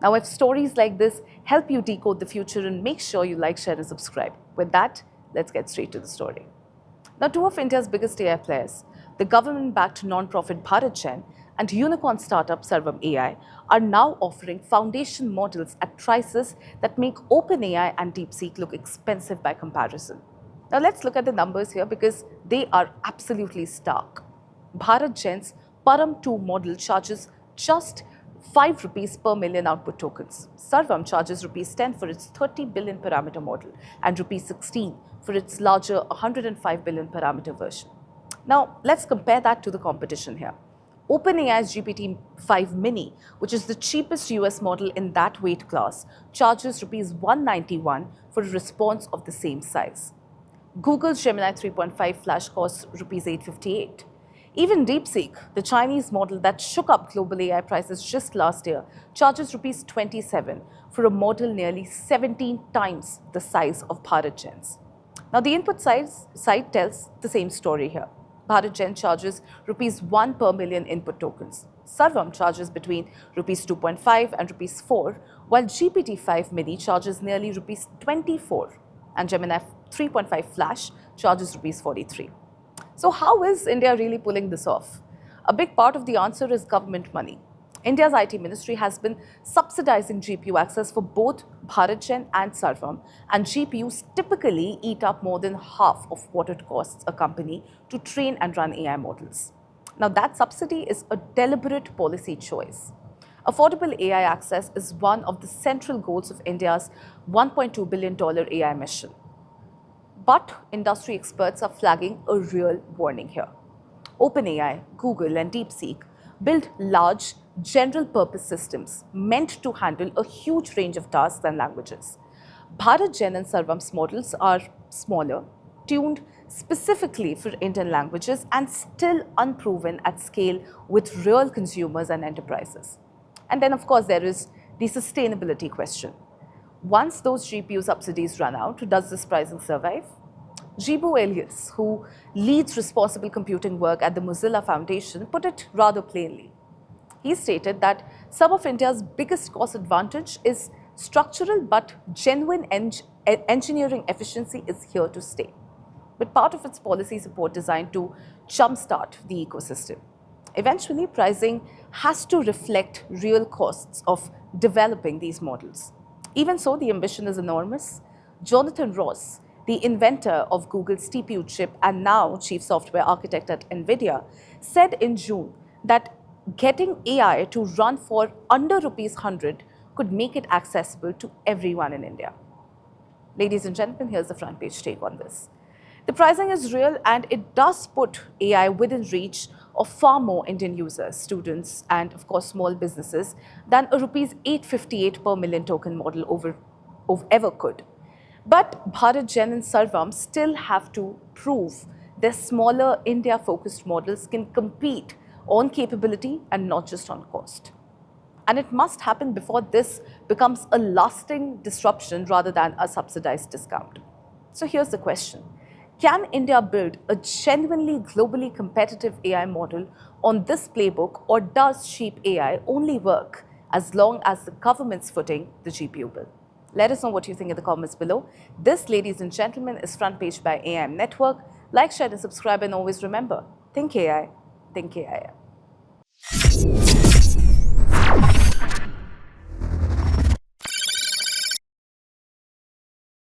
Now, if stories like this help you decode the future, and make sure you like, share and subscribe. With that, let's get straight to the story. Now, two of India's biggest AI players, the government-backed non-profit BharatGen and unicorn startup Sarvam AI, are now offering foundation models at prices that make OpenAI and DeepSeek look expensive by comparison. Now, let's look at the numbers here because they are absolutely stark. BharatGen's Param 2 model charges just 5 rupees per million output tokens. Sarvam charges rupees 10 for its 30 billion parameter model and rupees 16 for its larger 105 billion parameter version. Now, let's compare that to the competition here. OpenAI's GPT-5 Mini, which is the cheapest US model in that weight class, charges rupees 191 for a response of the same size. Google's Gemini 3.5 Flash costs rupees 858. Even DeepSeek, the Chinese model that shook up global AI prices just last year, charges rupees 27 for a model nearly 17 times the size of BharatGen's. Now, the input side tells the same story here. BharatGen charges rupees 1 per million input tokens. Sarvam charges between rupees 2.5 and rupees 4, while GPT-5 Mini charges nearly rupees 24 and Gemini 3.5 Flash charges rupees 43. So how is India really pulling this off? A big part of the answer is government money. India's IT ministry has been subsidizing GPU access for both BharatGen and Sarvam, and GPUs typically eat up more than half of what it costs a company to train and run AI models. Now, that subsidy is a deliberate policy choice. Affordable AI access is one of the central goals of India's $1.2 billion AI mission. But industry experts are flagging a real warning here. OpenAI, Google and DeepSeek build large, general-purpose systems meant to handle a huge range of tasks and languages. BharatGen and Sarvam's models are smaller, tuned specifically for Indian languages and still unproven at scale with real consumers and enterprises. And then, of course, there is the sustainability question. Once those GPU subsidies run out, does this pricing survive? Jibu Elias, who leads responsible computing work at the Mozilla Foundation, put it rather plainly. He stated that some of India's biggest cost advantage is structural, but genuine engineering efficiency is here to stay, with part of its policy support designed to jumpstart the ecosystem. Eventually, pricing has to reflect real costs of developing these models. Even so, the ambition is enormous. Jonathan Ross, the inventor of Google's TPU chip and now chief software architect at NVIDIA, said in June that getting AI to run for under rupees 100 could make it accessible to everyone in India. Ladies and gentlemen, here's the front page take on this. The pricing is real and it does put AI within reach of far more Indian users, students and of course small businesses than a rupees 858 per million token model ever could. But BharatGen and Sarvam still have to prove their smaller India-focused models can compete on capability and not just on cost. And it must happen before this becomes a lasting disruption rather than a subsidized discount. So here's the question. Can India build a genuinely globally competitive AI model on this playbook, or does cheap AI only work as long as the government's footing the GPU bill? Let us know what you think in the comments below. This, ladies and gentlemen, is Front Page by AIM Network. Like, share and subscribe, and always remember, think AI, think AIM.